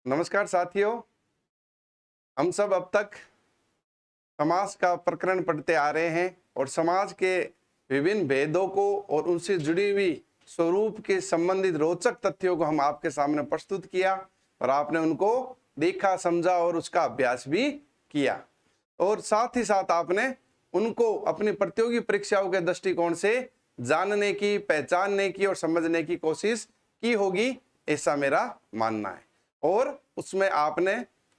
नमस्कार साथियों, हम सब अब तक समाज का प्रकरण पढ़ते आ रहे हैं और समाज के विभिन्न भेदों को और उनसे जुड़ी हुई स्वरूप के संबंधित रोचक तथ्यों को हम आपके सामने प्रस्तुत किया और आपने उनको देखा, समझा और उसका अभ्यास भी किया। और साथ ही साथ आपने उनको अपनी प्रतियोगी परीक्षाओं के दृष्टिकोण से जानने की, पहचानने की और समझने की कोशिश की होगी, ऐसा मेरा मानना है। और उसमें आपने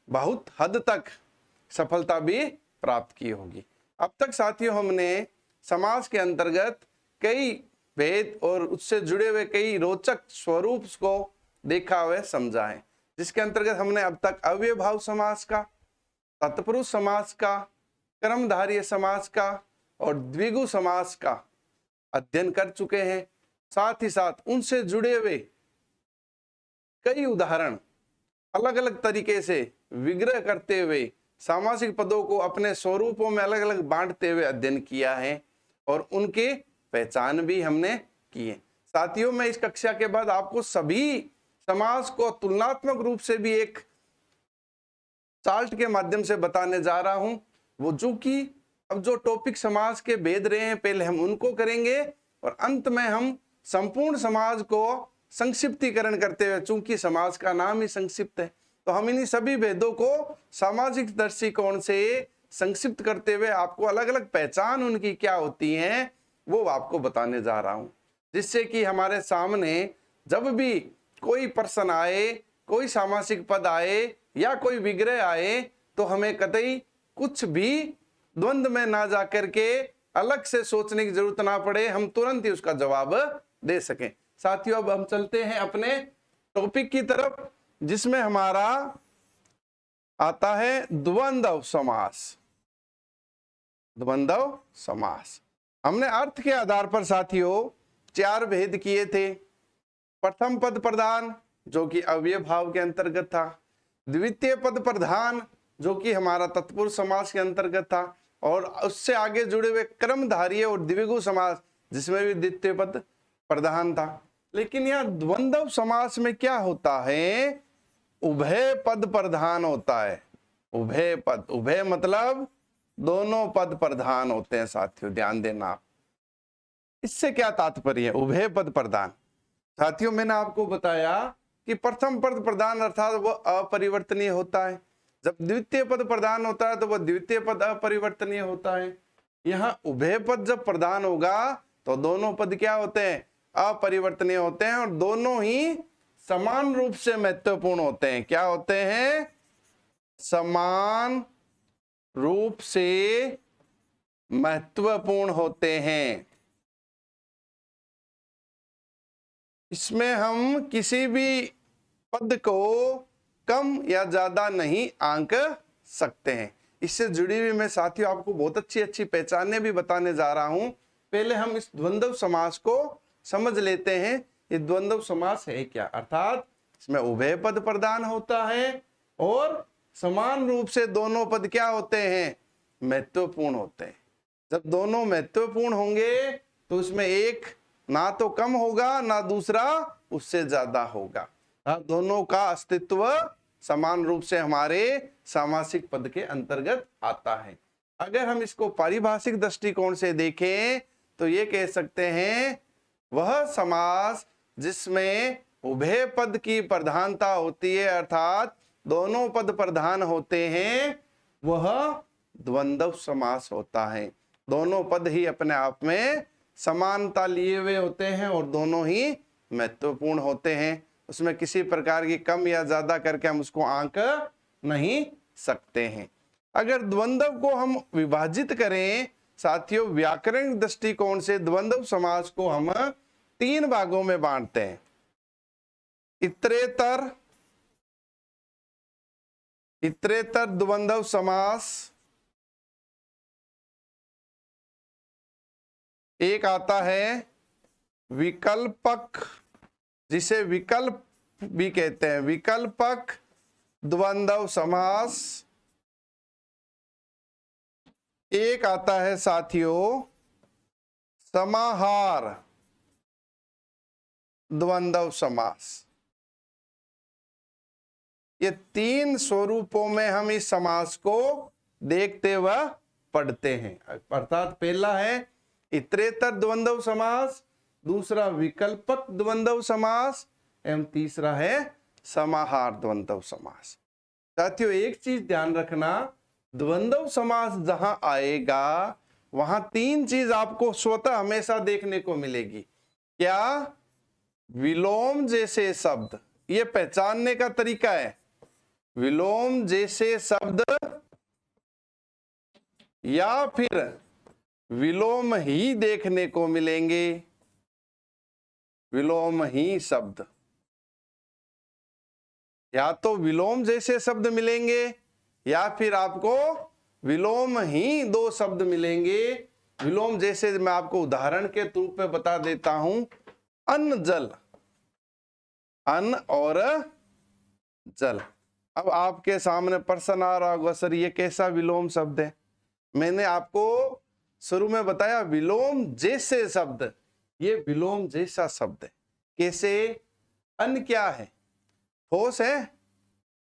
बहुत हद तक सफलता भी प्राप्त की होगी। अब तक साथियों हमने समाज के अंतर्गत कई भेद और उससे जुड़े हुए कई रोचक स्वरूप को देखा हुआ समझा है, जिसके अंतर्गत हमने अब तक अव्ययभाव समास का, तत्पुरुष समास का, कर्मधारय समास का और द्विगु समास का अध्ययन कर चुके हैं। साथ ही साथ उनसे जुड़े हुए कई उदाहरण अलग अलग तरीके से विग्रह करते हुए सामासिक पदों को अपने स्वरूपों में अलग अलग बांटते हुए अध्ययन किया है और उनके पहचान भी हमने की है। साथियों, मैं इस कक्षा के बाद आपको सभी समास को तुलनात्मक रूप से भी एक चार्ट के माध्यम से बताने जा रहा हूं। वो जो कि अब जो टॉपिक समास के भेद रहे हैं, पहले हम उनको करेंगे और अंत में हम संपूर्ण समाज को संक्षिप्तीकरण करते हुए, चूंकि समाज का नाम ही संक्षिप्त है, तो हम इन्हीं सभी भेदों को सामाजिक दृष्टिकोण से संक्षिप्त करते हुए आपको अलग अलग पहचान उनकी क्या होती है वो आपको बताने जा रहा हूं, जिससे कि हमारे सामने जब भी कोई प्रश्न आए, कोई सामासिक पद आए या कोई विग्रह आए, तो हमें कतई कुछ भी द्वंद्व में ना जाकर के अलग से सोचने की जरूरत ना पड़े, हम तुरंत ही उसका जवाब दे सकें। साथियों, अब हम चलते हैं अपने टॉपिक की तरफ, जिसमें हमारा आता है द्वंद्व समास। द्वंद्व समास हमने अर्थ के आधार पर साथियों 4 भेद किए थे। प्रथम पद प्रधान, जो कि अव्यय भाव के अंतर्गत था। द्वितीय पद प्रधान, जो कि हमारा तत्पुरुष समास के अंतर्गत था। और उससे आगे जुड़े हुए क्रमधारय और द्विगु समास, जिसमें भी द्वितीय पद प्रधान था। लेकिन यह द्वंद्व समास में क्या होता है, उभय पद प्रधान होता है। उभय पद, उभय मतलब दोनों पद प्रधान होते हैं। साथियों ध्यान देना, इससे क्या तात्पर्य है उभय पद प्रधान। साथियों, मैंने आपको बताया कि प्रथम पद प्रधान अर्थात वह अपरिवर्तनीय होता है। जब द्वितीय पद प्रधान होता है तो वह द्वितीय पद अपरिवर्तनीय होता है। यहाँ उभय पद जब प्रधान होगा तो दोनों पद क्या होते हैं, अपरिवर्तनीय होते हैं और दोनों ही समान रूप से महत्वपूर्ण होते हैं। क्या होते हैं, समान रूप से महत्वपूर्ण होते हैं। इसमें हम किसी भी पद को कम या ज्यादा नहीं आंक सकते हैं। इससे जुड़ी हुई मैं साथियों आपको बहुत अच्छी अच्छी पहचानें भी बताने जा रहा हूं। पहले हम इस द्वंद्व समास को समझ लेते हैं। ये द्वंद्व समास है क्या, अर्थात इसमें उभय पद प्रधान होता है और समान रूप से दोनों पद क्या होते हैं, महत्वपूर्ण होते हैं। जब दोनों महत्वपूर्ण होंगे तो इसमें एक ना तो कम होगा ना दूसरा उससे ज्यादा होगा। दोनों का अस्तित्व समान रूप से हमारे सामासिक पद के अंतर्गत आता है। अगर हम इसको पारिभाषिक दृष्टिकोण से देखें तो ये कह सकते हैं वह समास जिसमें उभय पद की प्रधानता होती है, अर्थात दोनों पद प्रधान होते हैं, वह द्वंद्व समास होता है। दोनों पद ही अपने आप में समानता लिए हुए होते हैं और दोनों ही महत्वपूर्ण होते हैं। उसमें किसी प्रकार की कम या ज्यादा करके हम उसको आंक नहीं सकते हैं। अगर द्वंद्व को हम विभाजित करें साथियों, व्याकरण दृष्टिकोण से द्वंद्व समास को हम 3 भागों में बांटते हैं। इतरेतर, इतरेतर द्वंद्व समास, एक आता है विकल्पक, जिसे विकल्प भी कहते हैं, विकल्पक द्वंद्व समास। एक आता है साथियों समाहार द्वंद्व समास। ये तीन स्वरूपों में हम इस समास को देखते व पढ़ते हैं। अर्थात पहला है इतरेतर द्वंद्व समास, दूसरा विकल्पक द्वंद्व समास एवं तीसरा है समाहार द्वंद्व समास। साथियों एक चीज ध्यान रखना, द्वंद्व समास जहां आएगा वहां तीन चीज आपको स्वतः हमेशा देखने को मिलेगी। क्या? विलोम जैसे शब्द, ये पहचानने का तरीका है। विलोम जैसे शब्द या फिर विलोम ही देखने को मिलेंगे। विलोम ही शब्द, या तो विलोम जैसे शब्द मिलेंगे या फिर आपको विलोम ही दो शब्द मिलेंगे। विलोम जैसे मैं आपको उदाहरण के रूप में बता देता हूं, अन्न जल, अन्न और जल। अब आपके सामने प्रश्न आ रहा होगा, सर ये कैसा विलोम शब्द है? मैंने आपको शुरू में बताया विलोम जैसे शब्द, ये विलोम जैसा शब्द है। कैसे? अन्न क्या है? ठोस है,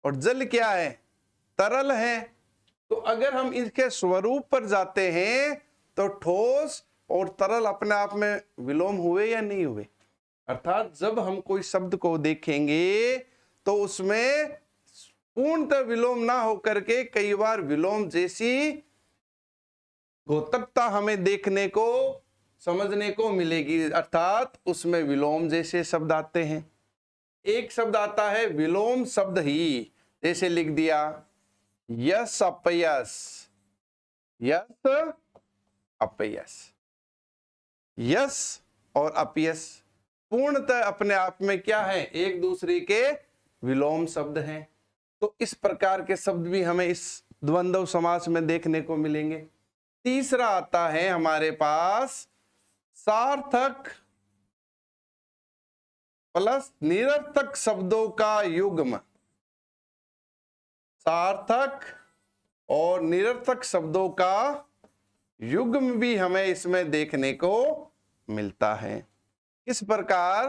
और जल क्या है? तरल है। तो अगर हम इसके स्वरूप पर जाते हैं तो ठोस और तरल अपने आप में विलोम हुए या नहीं हुए? अर्थात जब हम कोई शब्द को देखेंगे तो उसमें पूर्णतः विलोम ना होकर के कई बार विलोम जैसी गोतकता हमें देखने को, समझने को मिलेगी। अर्थात उसमें विलोम जैसे शब्द आते हैं। एक शब्द आता है विलोम शब्द ही, जैसे लिख दिया यस अपयस, यस अपयस। यस और अपयस पूर्णतः अपने आप में क्या है? एक दूसरे के विलोम शब्द हैं। तो इस प्रकार के शब्द भी हमें इस द्वंद्व समास में देखने को मिलेंगे। तीसरा आता है हमारे पास सार्थक प्लस निरर्थक शब्दों का युग्म। सार्थक और निरर्थक शब्दों का युग्म भी हमें इसमें देखने को मिलता है। इस प्रकार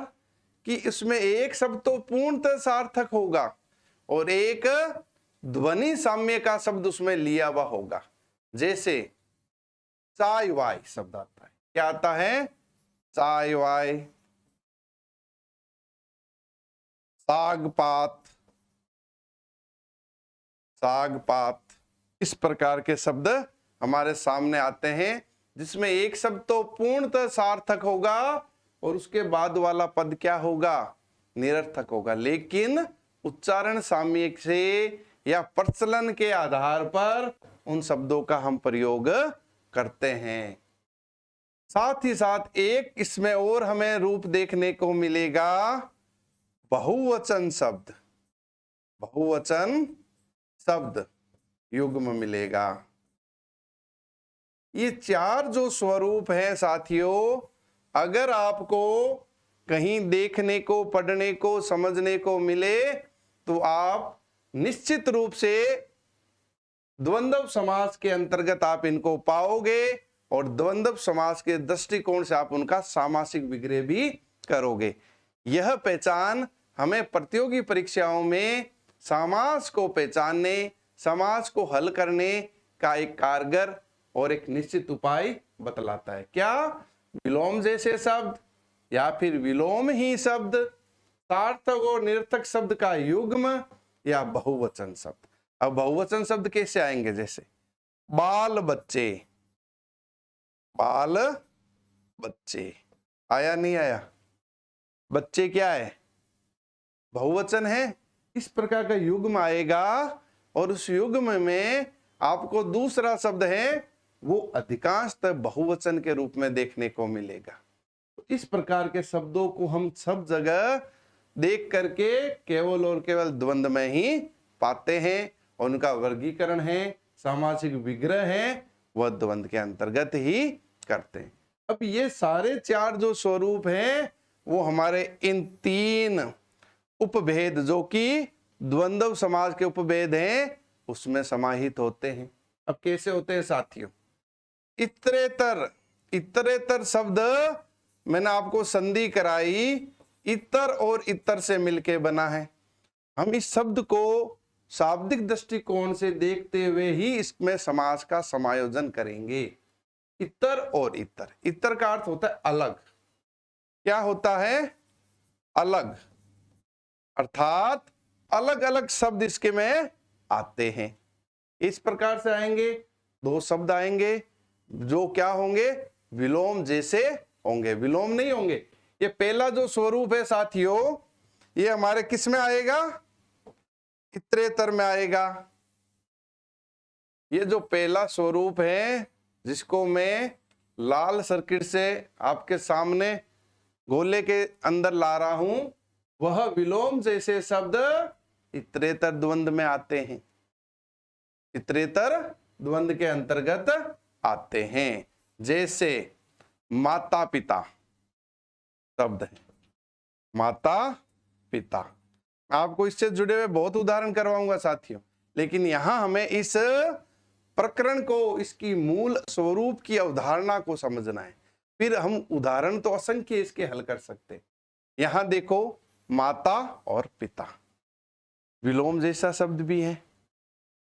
कि इसमें एक शब्द तो पूर्णतः सार्थक होगा और एक ध्वनि साम्य का शब्द उसमें लिया हुआ होगा। जैसे चाय वाय शब्द आता है। क्या आता है? चाय वाय। साग पात, साग पात, इस प्रकार के शब्द हमारे सामने आते हैं जिसमें एक शब्द तो पूर्णतः सार्थक होगा और उसके बाद वाला पद क्या होगा? निरर्थक होगा। लेकिन उच्चारण साम्य से या प्रचलन के आधार पर उन शब्दों का हम प्रयोग करते हैं। साथ ही साथ एक इसमें और हमें रूप देखने को मिलेगा, बहुवचन शब्द। बहुवचन शब्द युग्म मिलेगा। ये चार जो स्वरूप हैं साथियों, अगर आपको कहीं देखने को, पढ़ने को, समझने को मिले तो आप निश्चित रूप से द्वंद्व समास के अंतर्गत आप इनको पाओगे और द्वंद्व समास के दृष्टिकोण से आप उनका सामासिक विग्रह भी करोगे। यह पहचान हमें प्रतियोगी परीक्षाओं में समास को पहचानने, समास को हल करने का एक कारगर और एक निश्चित उपाय बतलाता है। क्या? विलोम जैसे शब्द या फिर विलोम ही शब्द, सार्थक और निरर्थक शब्द का युग्म या बहुवचन शब्द। अब बहुवचन शब्द कैसे आएंगे? जैसे बाल बच्चे, बाल बच्चे आया नहीं आया? बच्चे क्या है? बहुवचन है। इस प्रकार का युग्म आएगा और उस युग्म में आपको दूसरा शब्द है वो अधिकांशतः बहुवचन के रूप में देखने को मिलेगा। तो इस प्रकार के शब्दों को हम सब जगह देख करके केवल और केवल द्वंद्व में ही पाते हैं और उनका वर्गीकरण है, सामासिक विग्रह है, वह द्वंद्व के अंतर्गत ही करते हैं। अब ये सारे चार जो स्वरूप हैं वो हमारे इन तीन उपभेद जो कि द्वंद्व समास के उपभेद हैं उसमें समाहित होते हैं। अब कैसे होते हैं साथियों? इतरेतर, इतरेतर शब्द मैंने आपको संधि कराई, इतर और इतर से मिलके बना है। हम इस शब्द को शाब्दिक दृष्टिकोण से देखते हुए ही इसमें समास का समायोजन करेंगे। इतर और इतर, इतर का अर्थ होता है अलग। क्या होता है? अलग, अर्थात अलग अलग शब्द इसके में आते हैं। इस प्रकार से आएंगे, दो शब्द आएंगे जो क्या होंगे? विलोम जैसे होंगे, विलोम नहीं होंगे। ये पहला जो स्वरूप है साथियों, ये हमारे किस में आएगा? इतरेतर में आएगा। ये जो पहला स्वरूप है जिसको मैं लाल सर्किट से आपके सामने गोले के अंदर ला रहा हूं, वह विलोम जैसे शब्द इतरेतर द्वंद में आते हैं, इतरेतर द्वंद के अंतर्गत आते हैं। जैसे माता पिता शब्द है, माता पिता। आपको इससे जुड़े हुए बहुत उदाहरण करवाऊंगा साथियों, लेकिन यहां हमें इस प्रकरण को, इसकी मूल स्वरूप की अवधारणा को समझना है। फिर हम उदाहरण तो असंख्य इसके हल कर सकते। यहां देखो, माता और पिता विलोम जैसा शब्द भी है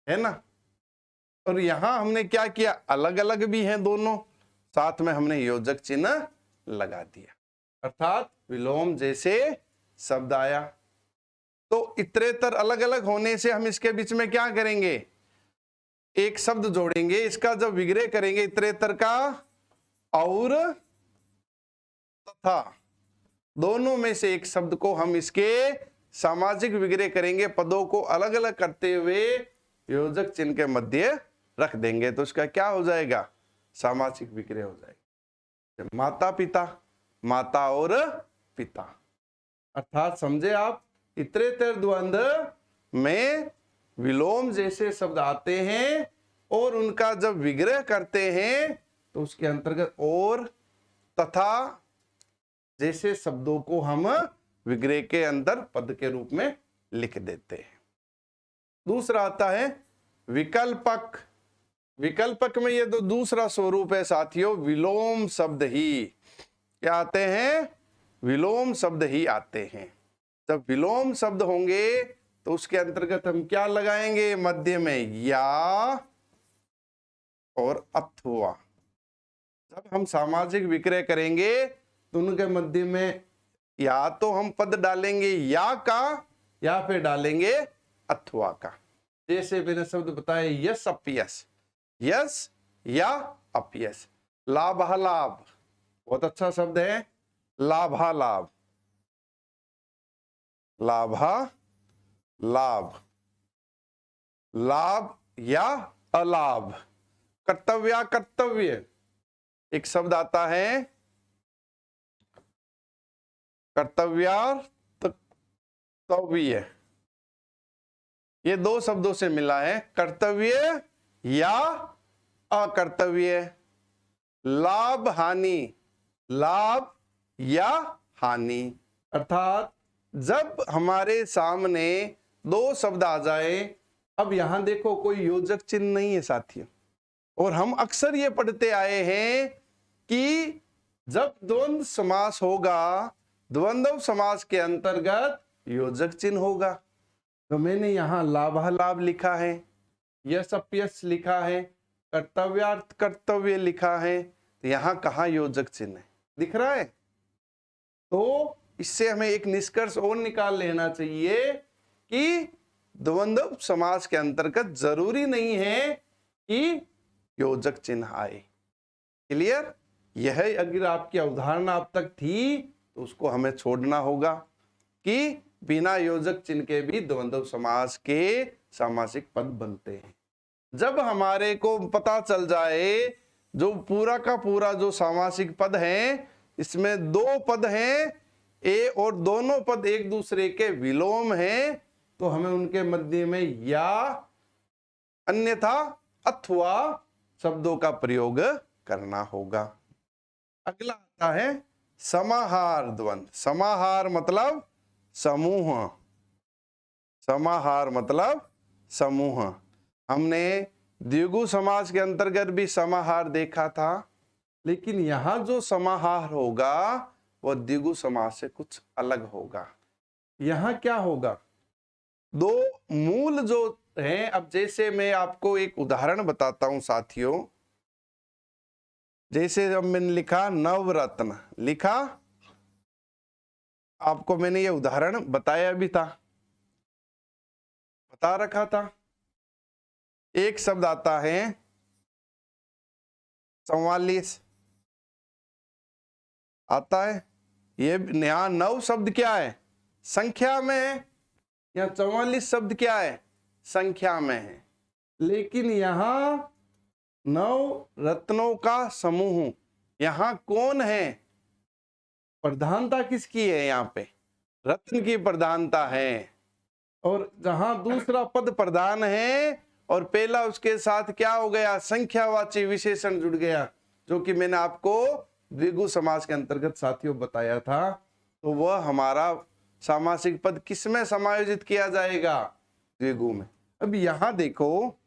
ना। और यहां हमने क्या किया? अलग अलग भी हैं दोनों, साथ में हमने योजक चिन्ह लगा दिया, अर्थात विलोम जैसे शब्द आया। तो इतरेतर अलग अलग होने से हम इसके बीच में क्या करेंगे? एक शब्द जोड़ेंगे। इसका जब विग्रह करेंगे इतरेतर का, और तथा दोनों में से एक शब्द को हम इसके सामाजिक विग्रह करेंगे, पदों को अलग अलग करते हुए योजक चिन्ह के मध्य रख देंगे, तो इसका क्या हो जाएगा? सामाजिक विग्रह हो जाएगा। माता पिता, माता और पिता, अर्थात समझे आप, इतरेतर द्वंद में विलोम जैसे शब्द आते हैं और उनका जब विग्रह करते हैं तो उसके अंतर्गत और तथा जैसे शब्दों को हम विग्रह के अंदर पद के रूप में लिख देते हैं। दूसरा आता है विकल्पक। विकल्पक में ये तो दूसरा स्वरूप है साथियों, विलोम शब्द ही क्या आते हैं? विलोम शब्द ही आते हैं। जब विलोम शब्द होंगे तो उसके अंतर्गत हम क्या लगाएंगे? मध्य में या और अथवा। जब हम सामाजिक विक्रय करेंगे तो उनके मध्य में या तो हम पद डालेंगे या का, या फिर डालेंगे अथवा का। जैसे मैंने शब्द बताए यस अपयस, यस या अपयस। लाभालाभ बहुत अच्छा शब्द है, लाभालाभ, लाभा लाभ, लाभ या अलाभ। कर्तव्या कर्तव्य एक शब्द आता है, कर्तव्यार्तव्य, ये दो शब्दों से मिला है, कर्तव्य या अकर्तव्य। लाभ हानि, लाभ या हानि, अर्थात जब हमारे सामने दो शब्द आ जाए, अब यहां देखो कोई योजक चिन्ह नहीं है साथियों, और हम अक्सर ये पढ़ते आए हैं कि जब द्वंद्व समास होगा, द्वंद्व समास के अंतर्गत योजक चिन्ह होगा। तो मैंने यहां लाभालाभ लिखा है, यस अपयस लिखा है, कर्तव्यार्थ कर्तव्य लिखा है, तो यहां कहां योजक चिन्ह है? दिख रहा है? तो इससे हमें एक निष्कर्ष और निकाल लेना चाहिए कि द्वंद्व समास के अंतर्गत जरूरी नहीं है कि योजक चिन्ह आए। क्लियर? यह अगर आपकी अवधारणा अब तक थी तो उसको हमें छोड़ना होगा कि बिना योजक चिन्ह के भी द्वंद्व समास के सामासिक पद बनते हैं। जब हमारे को पता चल जाए जो पूरा का पूरा जो सामासिक पद है, इसमें दो पद हैं ए और दोनों पद एक दूसरे के विलोम हैं, तो हमें उनके मध्य में या अन्यथा अथवा शब्दों का प्रयोग करना होगा। अगला आता है समाहार द्वंद। समाहार मतलब समूह, समाहार मतलब समूह। हमने द्विगु समास के अंतर्गत भी समाहार देखा था, लेकिन यहां जो समाहार होगा वह द्विगु समास से कुछ अलग होगा। यहां क्या होगा? दो मूल जो हैं, अब जैसे मैं आपको एक उदाहरण बताता हूं साथियों, जैसे अब मैंने लिखा नवरत्न, लिखा, आपको मैंने ये उदाहरण बताया भी था, बता रखा था। एक शब्द आता है 44, आता है, ये यहाँ 9 शब्द क्या है, संख्या में है, यहाँ 44 शब्द क्या है, संख्या में है, लेकिन यहाँ 9 रत्नों का समूह, यहाँ कौन है, प्रधानता किसकी है, यहाँ पे रत्न की प्रधानता है। और जहां दूसरा पद प्रधान है और पहला उसके साथ क्या हो गया, संख्यावाची विशेषण जुड़ गया, जो कि मैंने आपको द्विगु समास के अंतर्गत साथियों बताया था। तो वह हमारा सामासिक पद किसमें समायोजित किया जाएगा, द्विगु में। अब यहां देखो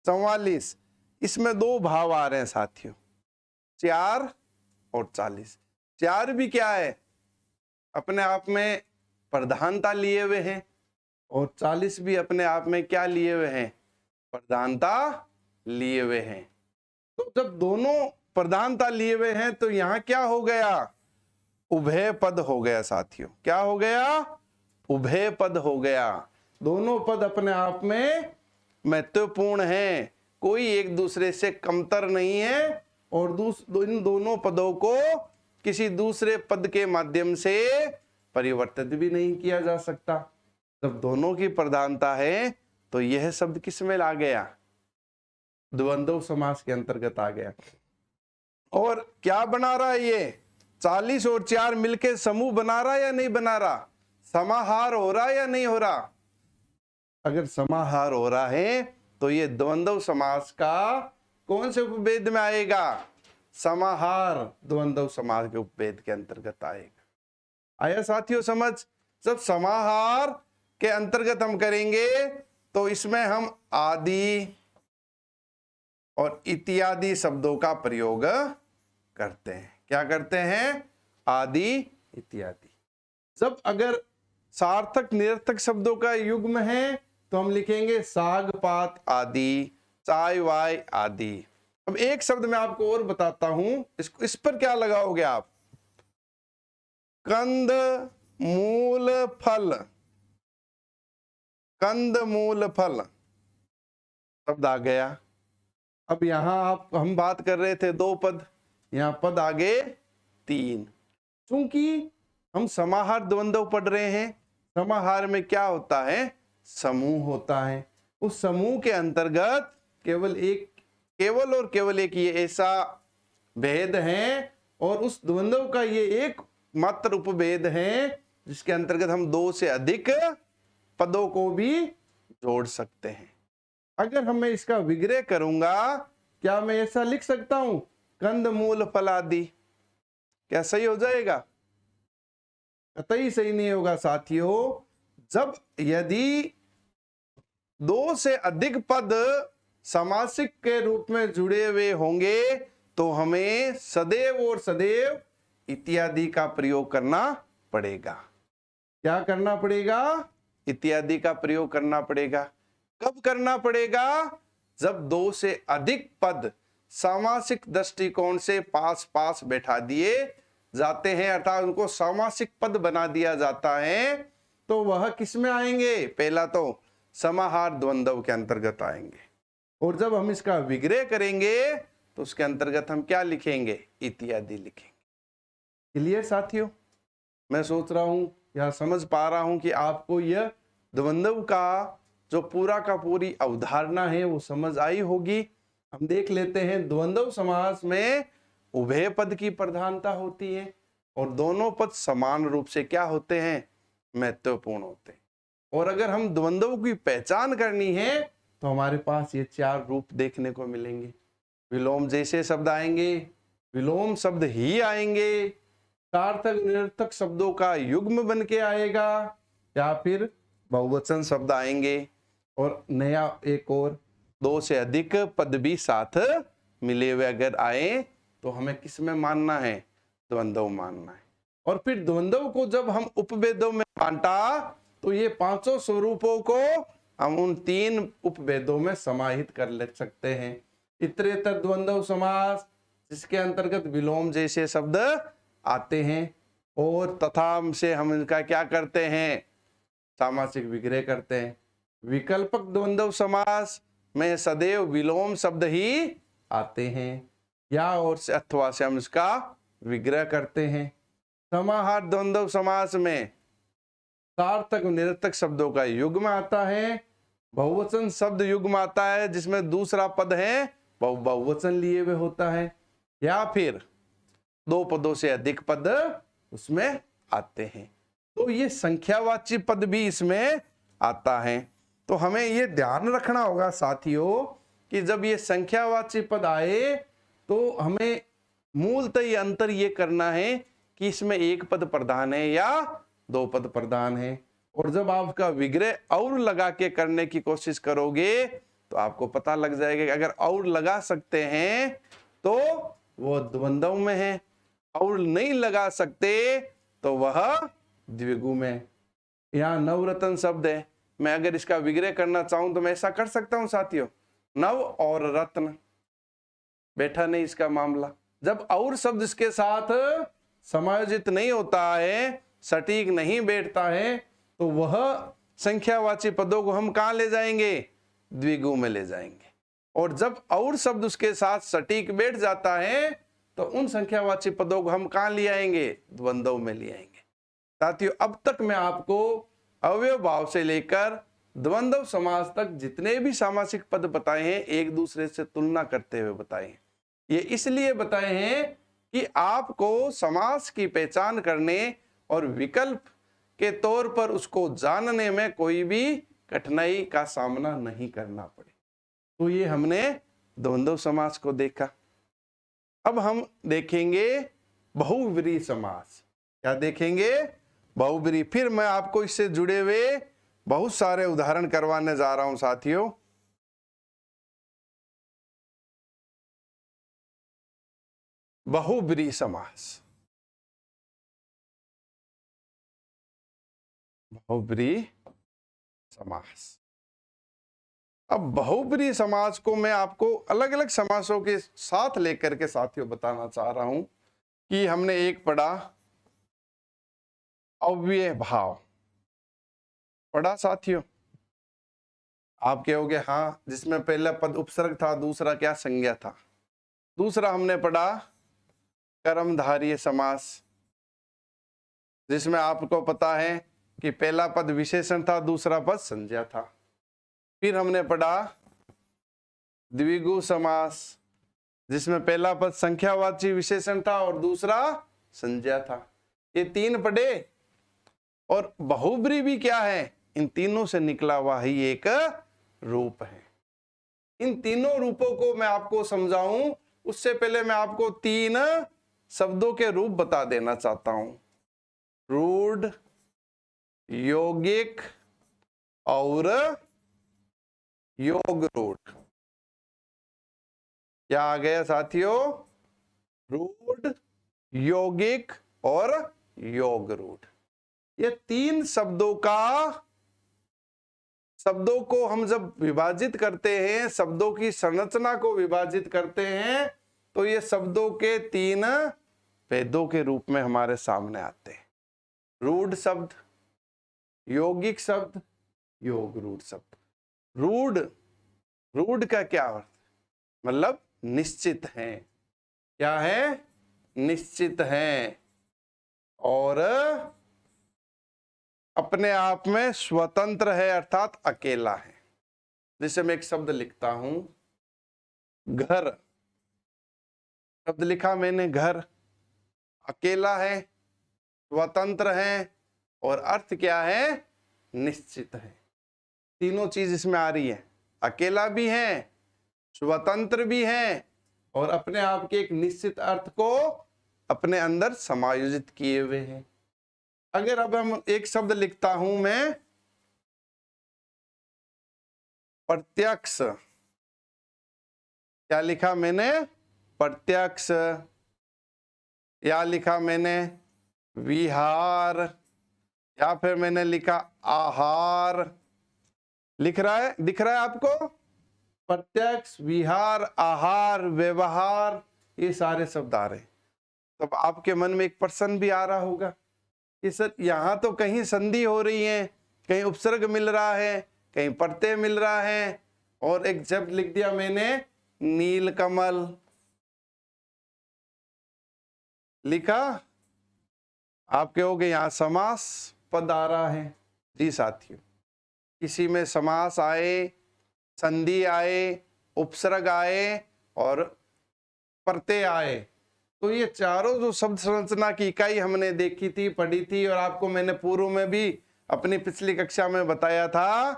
44, इसमें 2 भाव आ रहे हैं साथियों, 4 और 40। 4 भी क्या है, अपने आप में प्रधानता लिए हुए हैं, और 40 भी अपने आप में क्या लिए हुए हैं, प्रधानता लिए हुए हैं। तो जब दोनों प्रधानता लिए हुए हैं तो यहां क्या हो गया, उभय पद हो गया साथियों। क्या हो गया, उभय पद हो गया। दोनों पद अपने आप में महत्वपूर्ण हैं, कोई एक दूसरे से कमतर नहीं है, और इन दोनों पदों को किसी दूसरे पद के माध्यम से परिवर्तित भी नहीं किया जा सकता। जब दोनों की प्रधानता है तो यह शब्द किस में आ गया, द्वंद्व समास के अंतर्गत आ गया। और क्या बना रहा है ये, 40 और 4 मिलके समूह बना रहा है या नहीं बना रहा, समाहार हो रहा है या नहीं हो रहा। अगर समाहार हो रहा है तो ये द्वंद्व समास का कौन से उपभेद में आएगा, समाहार द्वंद्व समास के उपभेद के अंतर्गत आएगा। आया साथियों समझ। जब समाहार के अंतर्गत हम करेंगे तो इसमें हम आदि और इत्यादि शब्दों का प्रयोग करते हैं। क्या करते हैं, आदि इत्यादि। जब अगर सार्थक निरर्थक शब्दों का युग्म है तो हम लिखेंगे साग पात आदि, चाय वाय आदि। अब एक शब्द मैं आपको और बताता हूं, इस पर क्या लगाओगे आप, कंद मूल फल, कंद मूल फल शब्द आ गया। अब यहां हम बात कर रहे थे 2 पद, यहां पद आगे 3। क्योंकि हम समाहार द्वंद्व पढ़ रहे हैं, समाहार में क्या होता है, समूह होता है। उस समूह के अंतर्गत केवल और केवल एक ये ऐसा भेद है, और उस द्वंद्व का ये एक मात्र उपभेद है जिसके अंतर्गत हम 2 से अधिक पदों को भी जोड़ सकते हैं। अगर हम मैं इसका विग्रह करूंगा, क्या मैं ऐसा लिख सकता हूं, कंद मूल फल आदि, क्या सही हो जाएगा, कतई सही नहीं होगा साथियों। जब यदि 2 से अधिक पद समासिक के रूप में जुड़े हुए होंगे तो हमें सदैव और सदैव इत्यादि का प्रयोग करना पड़ेगा। क्या करना पड़ेगा, इत्यादि का प्रयोग करना पड़ेगा। कब करना पड़ेगा, जब 2 से अधिक पद सामासिक दृष्टिकोण से पास पास बैठा दिए जाते हैं, अर्थात उनको सामासिक पद बना दिया जाता है, तो वह किस में आएंगे, पहला तो समाहार द्वंद्व के अंतर्गत आएंगे। और जब हम इसका विग्रह करेंगे तो उसके अंतर्गत हम क्या लिखेंगे, इत्यादि लिखेंगे। क्लियर साथियों। मैं सोच रहा हूं या समझ पा रहा हूं कि आपको यह द्वंद्व का जो पूरा का पूरी अवधारणा है वो समझ आई होगी। हम देख लेते हैं, द्वंद्व समास में उभय पद की प्रधानता होती है और दोनों पद समान रूप से क्या होते हैं, महत्वपूर्ण होते हैं। और अगर हम द्वंद्व की पहचान करनी है तो हमारे पास ये 4 रूप देखने को मिलेंगे। विलोम जैसे शब्द आएंगे, विलोम शब्द ही आएंगे, सार्थक निरर्थक शब्दों का युग्म बन के आएगा, या फिर बहुवचन शब्द आएंगे, और नया एक और 2 से अधिक पद भी साथ मिले हुए अगर आए तो हमें किस में मानना है, द्वंद्व मानना है। और फिर द्वंद्व को जब हम उपभेदों में बांटा तो ये पांचों स्वरूपों को हम उन तीन उपभेदों में समाहित कर ले सकते हैं। इतरेतर द्वंद्व समास, जिसके अंतर्गत विलोम जैसे शब्द आते हैं, और तथा से हम इनका क्या करते हैं, सामासिक विग्रह करते हैं। विकल्पक द्वंद्व समास में सदैव विलोम शब्द ही आते हैं, या और से अथवा से हम इसका विग्रह करते हैं। समाहार द्वंद्व समास में सार्थक निरर्थक शब्दों का युग्म आता है। बहुवचन शब्द युग्म आता है जिसमें दूसरा पद है बहुवचन लिए हुए होता है, या फिर दो पदों से अधिक पद उसमें आते हैं। तो ये संख्यावाची पद भी इसमें आता है। तो हमें ये ध्यान रखना होगा साथियों कि जब ये संख्यावाची पद आए तो हमें मूलतः ये अंतर ये करना है कि इसमें एक पद प्रधान है या दो पद प्रधान है। और जब आपका विग्रह और लगा के करने की कोशिश करोगे तो आपको पता लग जाएगा कि अगर और लगा सकते हैं तो वो द्वंद्व में है, और नहीं लगा सकते तो वह द्विगु में। यहाँ नवरत्न शब्द है, मैं अगर इसका विग्रह करना चाहूं तो मैं ऐसा कर सकता हूं साथियों, नव और रत्न। बैठा नहीं इसका मामला। जब और शब्द इसके साथ समायोजित नहीं होता है, सटीक नहीं बैठता है, तो वह संख्यावाची पदों को हम कहां ले जाएंगे, द्विगु में ले जाएंगे। और जब और शब्द उसके साथ सटीक बैठ जाता है तो उन संख्यावाची पदों को हम कहां ले आएंगे, द्वंद्व में ले आएंगे। साथियों, अब तक मैं आपको अवयव भाव से लेकर द्वंद्व समास तक जितने भी सामासिक पद बताए हैं एक दूसरे से तुलना करते हुए बताए हैं। ये इसलिए बताए हैं कि आपको समास की पहचान करने और विकल्प के तौर पर उसको जानने में कोई भी कठिनाई का सामना नहीं करना पड़े। तो ये हमने द्वंद्व समास को देखा। अब हम देखेंगे बहुव्रीहि समास। क्या देखेंगे, बहुव्रीहि। फिर मैं आपको इससे जुड़े हुए बहुत सारे उदाहरण करवाने जा रहा हूं साथियों। बहुव्रीहि समास, बहुव्रीहि समास। अब बहुव्रीहि समास को मैं आपको अलग अलग समासों के साथ लेकर के साथियों बताना चाह रहा हूं कि हमने एक पढ़ा अव्यय भाव, पढ़ा साथियों। आप कहोगे हाँ, जिसमें पहला पद उपसर्ग था, दूसरा क्या, संज्ञा था। दूसरा हमने पढ़ा कर्मधारय समास, जिसमें आपको पता है कि पहला पद विशेषण था, दूसरा पद संज्ञा था। फिर हमने पढ़ा द्विगु समास, जिसमें पहला पद संख्यावाची विशेषण था और दूसरा संज्ञा था। ये तीन पढ़े। और बहुव्रीहि भी क्या है, इन तीनों से निकला हुआ ही एक रूप है। इन तीनों रूपों को मैं आपको समझाऊं उससे पहले मैं आपको तीन शब्दों के रूप बता देना चाहता हूं, रूढ़, यौगिक और योग रूढ़। क्या आ गया साथियों, रूढ़, यौगिक और योग रूढ़। ये तीन शब्दों को हम जब विभाजित करते हैं, शब्दों की संरचना को विभाजित करते हैं, तो ये शब्दों के तीन भेदों के रूप में हमारे सामने आते हैं। रूढ़ शब्द, यौगिक शब्द, योग रूढ़ शब्द। रूढ़ का क्या अर्थ, मतलब निश्चित है। क्या है, निश्चित है और अपने आप में स्वतंत्र है, अर्थात अकेला है। जैसे मैं एक शब्द लिखता हूं, घर, शब्द लिखा मैंने घर, अकेला है, स्वतंत्र है और अर्थ क्या है, निश्चित है। तीनों चीज इसमें आ रही है, अकेला भी है, स्वतंत्र भी है और अपने आप के एक निश्चित अर्थ को अपने अंदर समायोजित किए हुए हैं। अगर अब हम एक शब्द लिखता हूं मैं, प्रत्यक्ष, क्या लिखा मैंने, प्रत्यक्ष, या लिखा मैंने विहार, या फिर मैंने लिखा आहार, दिख रहा है आपको? प्रत्यक्ष, विहार, आहार, व्यवहार, ये सारे शब्द आ रहे हैं। तब आपके मन में एक प्रश्न भी आ रहा होगा कि सर यहां तो कहीं संधि हो रही है, कहीं उपसर्ग मिल रहा है, कहीं प्रत्यय मिल रहा है, और एक शब्द लिख दिया मैंने नीलकमल लिखा, आप कहोगे यहां समास पद आ रहा है। जी साथियों, किसी में समास आए, संधि आए, उपसर्ग आए और प्रत्यय आए, तो ये चारों जो शब्द संरचना की इकाई हमने देखी थी, पढ़ी थी, और आपको मैंने पूर्व में भी अपनी पिछली कक्षा में बताया था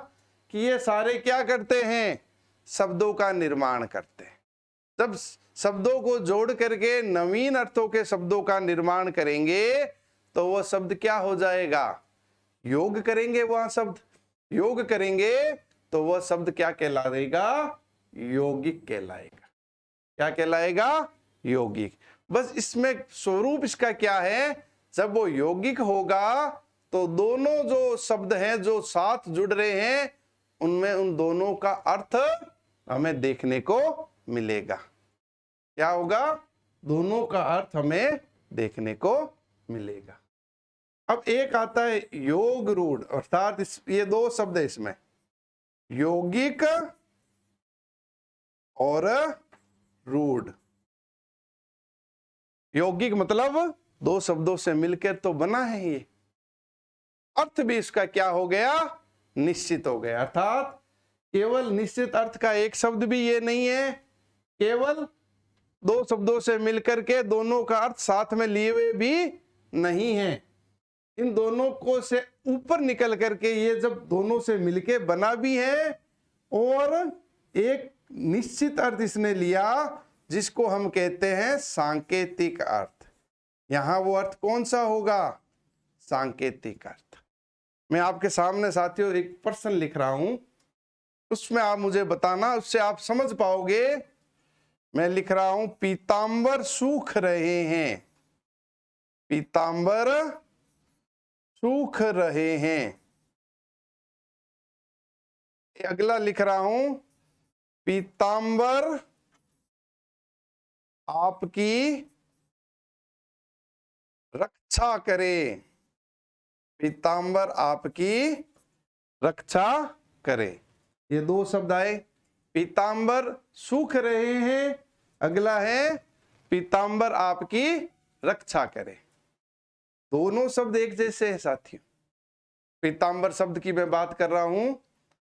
कि ये सारे क्या करते हैं? शब्दों का निर्माण करते हैं। जब शब्दों को जोड़ करके नवीन अर्थों के शब्दों का निर्माण करेंगे तो वह शब्द क्या हो जाएगा? योग करेंगे, वह शब्द योग करेंगे तो वह शब्द क्या कहलाएगा? यौगिक कहलाएगा। क्या कहलाएगा? यौगिक। बस इसमें स्वरूप इसका क्या है? जब वो यौगिक होगा तो दोनों जो शब्द हैं जो साथ जुड़ रहे हैं उनमें उन दोनों का अर्थ हमें देखने को मिलेगा। क्या होगा? दोनों का अर्थ हमें देखने को मिलेगा। अब एक आता है योग रूढ़, अर्थात ये दो शब्द है इसमें, यौगिक और रूढ़। यौगिक मतलब दो शब्दों से मिलकर तो बना है ये, अर्थ भी इसका क्या हो गया? निश्चित हो गया। अर्थात केवल निश्चित अर्थ का एक शब्द भी ये नहीं है, केवल दो शब्दों से मिलकर के दोनों का अर्थ साथ में लिए हुए भी नहीं है। इन दोनों को से ऊपर निकल करके ये जब दोनों से मिलके बना भी है और एक निश्चित अर्थ इसने लिया जिसको हम कहते हैं सांकेतिक अर्थ। यहां वो अर्थ कौन सा होगा? सांकेतिक अर्थ। मैं आपके सामने साथियों एक प्रश्न लिख रहा हूं, उसमें आप मुझे बताना, उससे आप समझ पाओगे। मैं लिख रहा हूं पीतांबर सूख रहे हैं, पीतांबर सूख रहे हैं। अगला लिख रहा हूं पीतांबर आपकी रक्षा करे, पीतांबर आपकी रक्षा करे। ये दो शब्द आए, पीतांबर सूख रहे हैं, अगला है पीतांबर आपकी रक्षा करे। दोनों शब्द एक जैसे हैं साथियों। पीतांबर शब्द की मैं बात कर रहा हूं,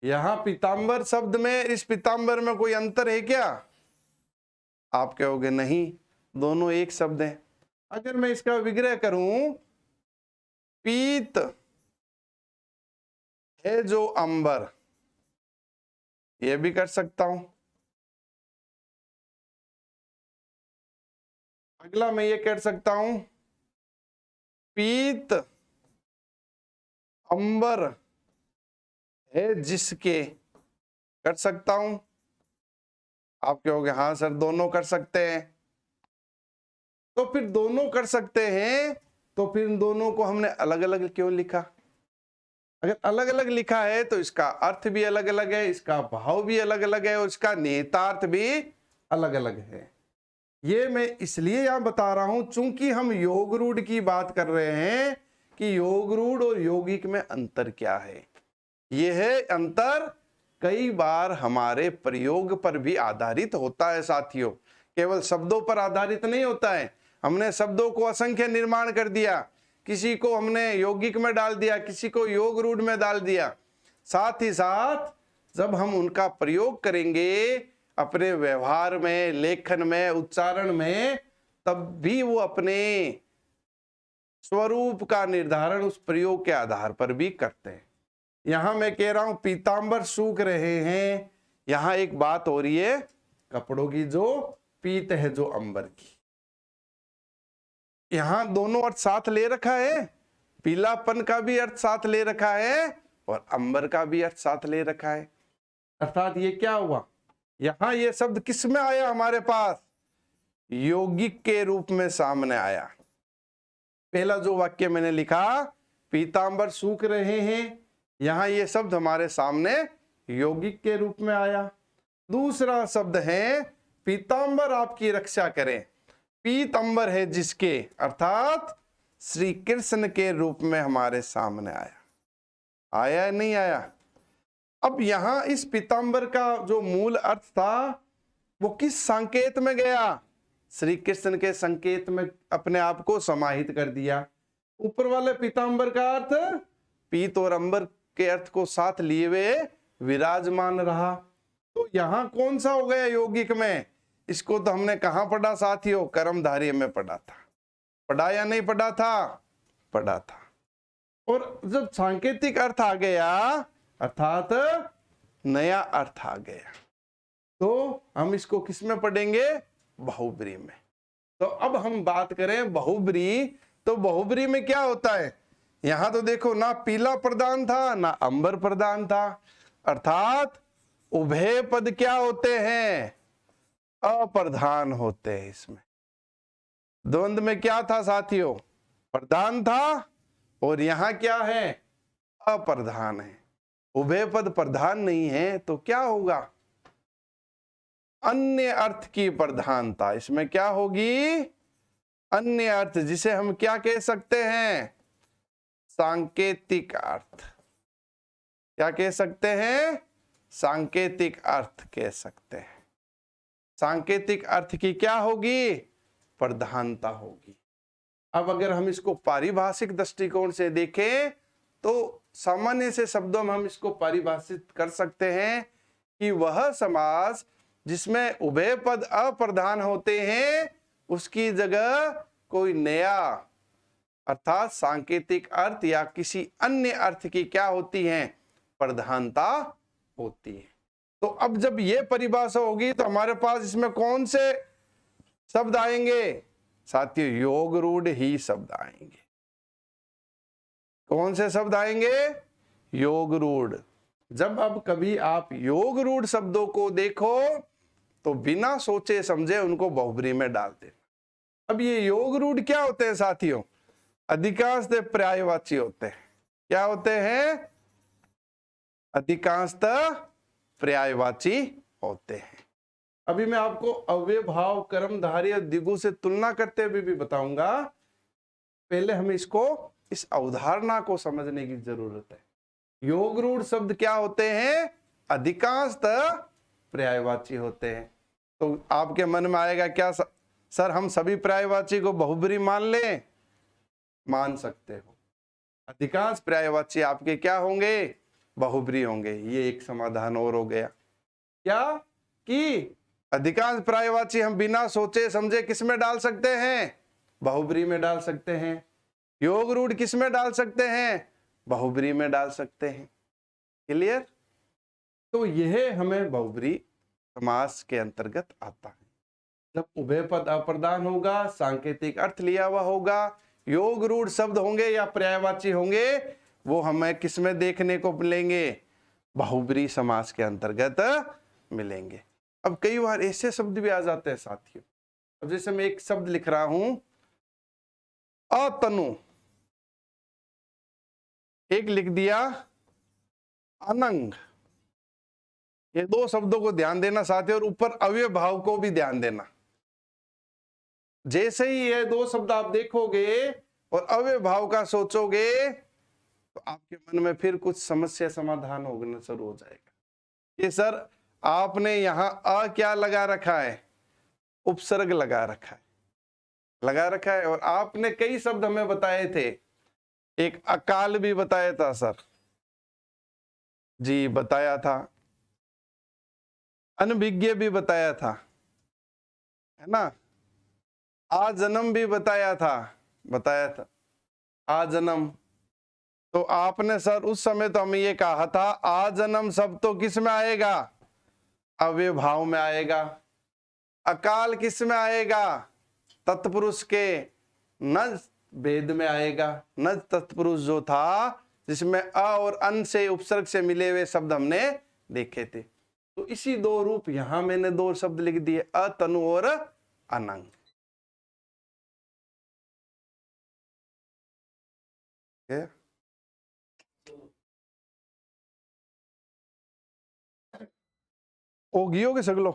यहां पीतांबर शब्द में, इस पीतांबर में कोई अंतर है क्या? आप कहोगे नहीं, दोनों एक शब्द हैं। अगर मैं इसका विग्रह करूं, पीत है जो अंबर, यह भी कर सकता हूं। अगला मैं ये कर सकता हूं पीत अंबर है जिसके, कर सकता हूं। आप कहोगे हाँ सर दोनों कर सकते हैं। तो फिर दोनों कर सकते हैं तो फिर इन दोनों को हमने अलग अलग क्यों लिखा? अगर अलग अलग लिखा है तो इसका अर्थ भी अलग अलग है, इसका भाव भी अलग अलग है और इसका निहितार्थ भी अलग अलग है। ये मैं इसलिए यहां बता रहा हूं चूंकि हम योग रूढ़ की बात कर रहे हैं कि योग रूढ़ और यौगिक में अंतर क्या है। यह अंतर कई बार हमारे प्रयोग पर भी आधारित होता है साथियों, केवल शब्दों पर आधारित नहीं होता है। हमने शब्दों को असंख्य निर्माण कर दिया, किसी को हमने यौगिक में डाल दिया, किसी को योग रूढ़ में डाल दिया। साथ ही साथ जब हम उनका प्रयोग करेंगे अपने व्यवहार में, लेखन में, उच्चारण में, तब भी वो अपने स्वरूप का निर्धारण उस प्रयोग के आधार पर भी करते हैं। यहां मैं कह रहा हूं पीतांबर सूख रहे हैं, यहां एक बात हो रही है कपड़ों की, जो पीत है जो अंबर की। यहां दोनों अर्थ साथ ले रखा है, पीलापन का भी अर्थ साथ ले रखा है और अंबर का भी अर्थ साथ ले रखा है। अर्थात ये क्या हुआ, यहां ये शब्द किस में आया हमारे पास? यौगिक के रूप में सामने आया। पहला जो वाक्य मैंने लिखा पीतांबर सूख रहे हैं, यहां ये शब्द हमारे सामने यौगिक के रूप में आया। दूसरा शब्द है पीतांबर आपकी रक्षा करें, पीतांबर है जिसके, अर्थात श्री कृष्ण के रूप में हमारे सामने आया। आया नहीं आया? अब यहां इस पीतांबर का जो मूल अर्थ था वो किस संकेत में गया? श्री कृष्ण के संकेत में अपने आप को समाहित कर दिया। ऊपर वाले पीतांबर का अर्थ पीत और अंबर के अर्थ को साथ लिए हुए विराजमान रहा। तो यहां कौन सा हो गया यौगिक में? इसको तो हमने कहां पढ़ा साथियों? कर्मधारय में पढ़ा था। पढ़ा या नहीं पढ़ा था? पढ़ा था। और जब सांकेतिक अर्थ आ गया अर्थात नया अर्थ आ गया, तो हम इसको किस में पढ़ेंगे? बहुब्री में। तो अब हम बात करें बहुब्री, तो बहुब्री में क्या होता है? यहां तो देखो ना पीला प्रधान था ना अंबर प्रधान था, अर्थात उभय पद क्या होते हैं? अप्रधान होते हैं। इसमें द्वंद में क्या था साथियों? प्रधान था, और यहां क्या है? अप्रधान है। उभय पद प्रधान नहीं है तो क्या होगा? अन्य अर्थ की प्रधानता। इसमें क्या होगी? अन्य अर्थ, जिसे हम क्या कह सकते हैं? सांकेतिक अर्थ। क्या कह सकते हैं? सांकेतिक अर्थ कह सकते हैं। सांकेतिक अर्थ की क्या होगी? प्रधानता होगी। अब अगर हम इसको पारिभाषिक दृष्टिकोण से देखें तो सामान्य से शब्दों में हम इसको परिभाषित कर सकते हैं कि वह समास जिसमें उभय पद अप्रधान होते हैं उसकी जगह कोई नया अर्थात सांकेतिक अर्थ या किसी अन्य अर्थ की क्या होती है? प्रधानता होती है। तो अब जब ये परिभाषा होगी तो हमारे पास इसमें कौन से शब्द आएंगे? साथियों योग रूढ़ ही शब्द आएंगे। कौन से शब्द आएंगे? योग रूढ़। जब अब कभी आप योग रूढ़ शब्दों को देखो तो बिना सोचे समझे उनको बहुब्री में डाल देना। अब ये योग रूढ़ क्या होते हैं साथियों? अधिकांशतः पर्यायवाची होते हैं। क्या होते हैं? अधिकांशतः पर्यायवाची होते हैं। अभी मैं आपको अव्ययभाव, कर्मधारय और द्विगु से तुलना करते हुए भी बताऊंगा। पहले हम इसको इस अवधारणा को समझने की जरूरत है। योग रूढ़ शब्द क्या होते हैं? अधिकांशतः पर्यायवाची होते हैं। तो आपके मन में आएगा क्या सर हम सभी पर्यायवाची को बहुब्री मान लें? मान सकते हो। अधिकांश पर्यायवाची आपके क्या होंगे? बहुब्री होंगे। ये एक समाधान और हो गया। क्या कि अधिकांश पर्यायवाची हम बिना सोचे समझे किस में डाल सकते हैं? बहुब्री में डाल सकते हैं। योग रूढ़ किस में डाल सकते हैं? बहुब्री में डाल सकते हैं। क्लियर? तो यह हमें बहुब्री समास के अंतर्गत आता है। जब उभय पद अप्रधान होगा, सांकेतिक अर्थ लिया हुआ होगा, योग रूढ़ शब्द होंगे या पर्यायवाची होंगे, वो हमें किस में देखने को मिलेंगे? बहुब्री समास के अंतर्गत मिलेंगे। अब कई बार ऐसे शब्द भी आ जाते हैं साथियों। अब जैसे मैं एक शब्द लिख रहा हूं अतनु, एक लिख दिया अनंग। ये दो शब्दों को ध्यान देना साथियों, और ऊपर अव्यय भाव को भी ध्यान देना। जैसे ही ये दो शब्द आप देखोगे और अव्यय भाव का सोचोगे तो आपके मन में फिर कुछ समस्या समाधान होना शुरू हो जाएगा। ये सर आपने यहां अ क्या लगा रखा है? उपसर्ग लगा रखा है, लगा रखा है। और आपने कई शब्द हमें बताए थे, एक अकाल भी बताया था सर जी, बताया था। अनभिज्ञ भी बताया था, है ना। आजन्म भी बताया था, बताया था आजन्म। तो आपने सर उस समय तो हमें ये कहा था आजन्म शब्द तो किस में आएगा? अव्यय भाव में आएगा। अकाल किस में आएगा? तत्पुरुष के नज भेद में आएगा। नज तत्पुरुष जो था जिसमें अ और अन से उपसर्ग से मिले हुए शब्द हमने देखे थे। तो इसी दो रूप यहां मैंने दो शब्द लिख दिए, अतनु और अनंग। होगी हो सगलो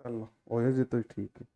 चलो हो जी तो ठीक है।